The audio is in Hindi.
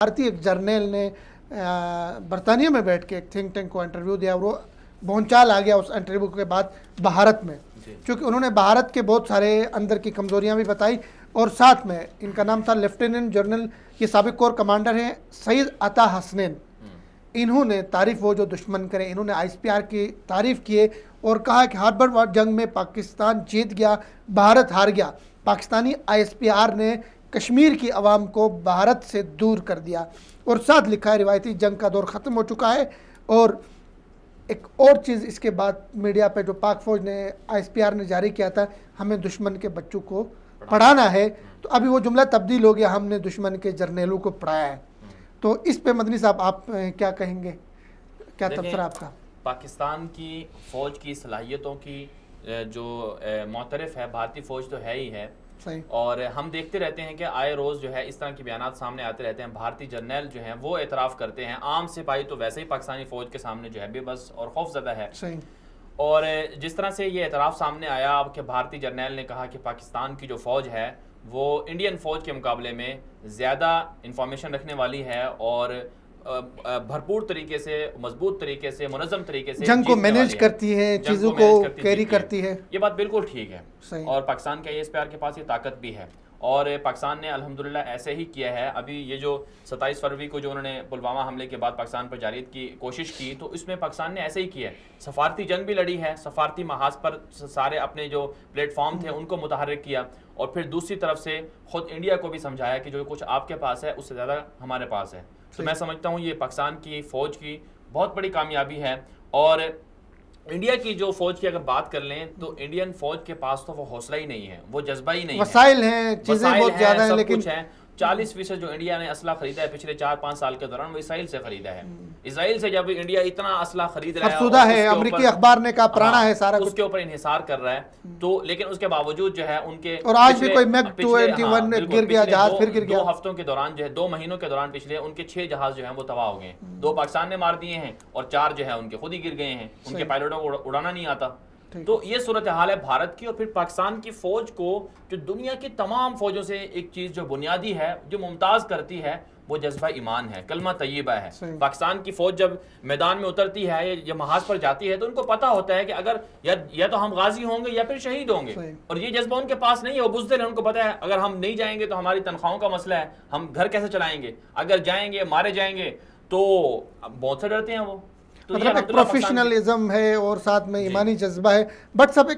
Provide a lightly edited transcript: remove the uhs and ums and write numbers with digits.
भारतीय एक जर्नल ने बरतानिया में बैठ के एक थिंक टैंक को इंटरव्यू दिया और वो भौंचाल आ गया उस इंटरव्यू के बाद भारत में, क्योंकि उन्होंने भारत के बहुत सारे अंदर की कमजोरियां भी बताई। और साथ में इनका नाम था लेफ्टिनेंट जनरल, ये साबिक कोर कमांडर हैं सईद अता हसनैन। इन्होंने तारीफ, वो जो दुश्मन करें, इन्होंने आईएसपीआर की तारीफ किए और कहा कि हार्बर जंग में पाकिस्तान जीत गया, भारत हार गया। पाकिस्तानी आईएसपीआर ने कश्मीर की आवाम को भारत से दूर कर दिया। और साथ लिखा है रिवायती जंग का दौर ख़त्म हो चुका है। और एक और चीज़ इसके बाद मीडिया पे जो पाक फौज ने आईएसपीआर ने जारी किया था, हमें दुश्मन के बच्चों को पढ़ाना है, तो अभी वो जुमला तब्दील हो गया, हमने दुश्मन के जर्नेलों को पढ़ाया है। तो इस पे मदनी साहब आप क्या कहेंगे, क्या तबसरा आपका? पाकिस्तान की फ़ौज की सलाहियतों की जो मोतरफ़ है, भारतीय फ़ौज तो है ही है। सही। और हम देखते रहते हैं कि आए रोज़ जो है इस तरह के बयानात सामने आते रहते हैं। भारतीय जर्नल जो हैं वो एतराफ़ करते हैं, आम सिपाही तो वैसे ही पाकिस्तानी फ़ौज के सामने जो है बेबस और खौफज़दा है। सही। और जिस तरह से ये एतराफ़ सामने आया अब कि भारतीय जर्नल ने कहा कि पाकिस्तान की जो फ़ौज है वो इंडियन फ़ौज के मुकाबले में ज़्यादा इंफॉर्मेशन रखने वाली है और भरपूर तरीके से, मजबूत तरीके से, मुनज़्ज़म तरीके से जंग को मैनेज करती है, चीज़ों को कैरी करती है। ये बात बिल्कुल ठीक है। और पाकिस्तान के आईएसपीआर के पास ये ताकत भी है और पाकिस्तान ने अल्हम्दुलिल्लाह ऐसे ही किया है। अभी ये जो 27 फरवरी को जो उन्होंने पुलवामा हमले के बाद पाकिस्तान पर जारियत की कोशिश की, तो इसमें पाकिस्तान ने ऐसे ही किया है। सफारती जंग भी लड़ी है, सफारती महाज पर सारे अपने जो प्लेटफॉर्म थे उनको मुतहर्रिक किया और फिर दूसरी तरफ से खुद इंडिया को भी समझाया कि जो कुछ आपके पास है उससे ज़्यादा हमारे पास है। तो मैं समझता हूँ ये पाकिस्तान की फ़ौज की बहुत बड़ी कामयाबी है। और इंडिया की जो फ़ौज की अगर बात कर लें तो इंडियन फ़ौज के पास तो वो हौसला ही नहीं है, वो जज्बा ही नहीं है। वसाइल हैं, चीज़ें बहुत ज़्यादा हैं, लेकिन 40% जो इंडिया ने असला खरीदा है पिछले 4-5 साल के दौरान वो इसराइल से खरीदा है। इसराइल से जब इंडिया इतना असला खरीद रहा है, अमेरिकी अखबार ने कहा पुराना है सारा, उसके ऊपर इन्हिसार कर रहा है, तो लेकिन उसके बावजूद जो है उनके और आज भी कोई मैग 21 गिर गया, जहाज फिर गिर गया। 2 हफ्तों के दौरान जो है, 2 महीनों के दौरान पिछले उनके 6 जहाज जो है वो तबाह हो गए। 2 पाकिस्तान ने मार दिए हैं और 4 जो है उनके खुद ही गिर गए हैं, उनके पायलटों को उड़ाना नहीं आता। तो ये सूरत हाल है भारत की। और फिर पाकिस्तान की फ़ौज को जो दुनिया की तमाम फ़ौजों से एक चीज़ जो बुनियादी है, जो मुमताज़ करती है, वो जज्बा ईमान है, कलमा तय्यबा है। पाकिस्तान की फ़ौज जब मैदान में उतरती है या महाज पर जाती है तो उनको पता होता है कि अगर या तो हम गाजी होंगे या फिर शहीद होंगे। और ये जज्बा उनके पास नहीं है, वो बुज़दिल है। उनको पता है अगर हम नहीं जाएंगे तो हमारी तनख्वाहों का मसला है, हम घर कैसे चलाएंगे, अगर जाएंगे मारे जाएंगे तो बहुत से डरते हैं वो। तो मतलब एक प्रोफेशनलिज्म है और साथ में ईमानी जज्बा है। बट सब